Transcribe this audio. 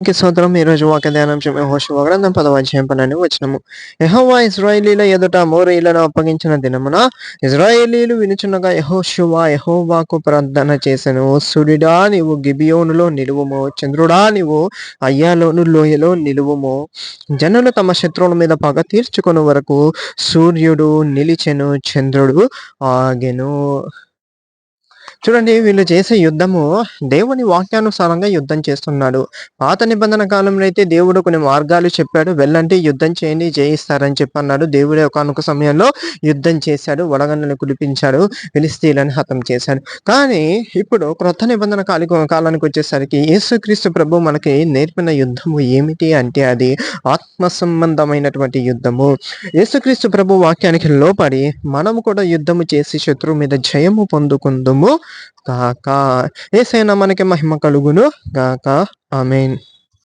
స్తోత్రం. ఈరోజు వాక్య ధ్యానాంశం యెహోషువ గ్రంథం 10వ అధ్యాయం 12వ వచనము. యెహోవా ఇశ్రాయేలీయుల ఎదుట అమోరీయులను అప్పగించిన దినమున ఇశ్రాయేలీయులు వినుచుండగా యెహోషువ యెహోవాకు ప్రార్థన చేసెను. సూర్యుడా నీవు గిబియోనులో నిలువుము, చంద్రుడా నీవు అయ్యాలోను లోయలో నిలువుము. జనులు తమ శత్రువుల మీద పగ తీర్చుకొను వరకు సూర్యుడు నిలిచెను, చంద్రుడు ఆగెను. చూడండి, వీళ్ళు చేసే యుద్ధము దేవుని వాక్యానుసారంగా యుద్ధం చేస్తున్నాడు. పాత నిబంధన కాలంలో అయితే దేవుడు కొన్ని మార్గాలు చెప్పాడు. వెళ్ళండి, యుద్ధం చేయండి, జయిస్తారని చెప్పన్నాడు. దేవుడే ఒకానొక సమయంలో యుద్ధం చేశాడు, వడగండ్లను కురిపించాడు, ఫిలిష్తీయులను హతం చేశాడు. కానీ ఇప్పుడు క్రొత్త నిబంధన కాలానికి వచ్చేసరికి యేసుక్రీస్తు ప్రభు మనకి నేర్పిన యుద్ధము ఏమిటి అంటే అది ఆత్మ సంబంధమైనటువంటి యుద్ధము. యేసుక్రీస్తు ప్రభు వాక్యానికి లోపడి మనము కూడా యుద్ధము చేసి శత్రువు మీద జయము పొందుకుందుము గాక. యేసయ్య నామమునకే మహిమ కలుగును గాక. ఆమేన్.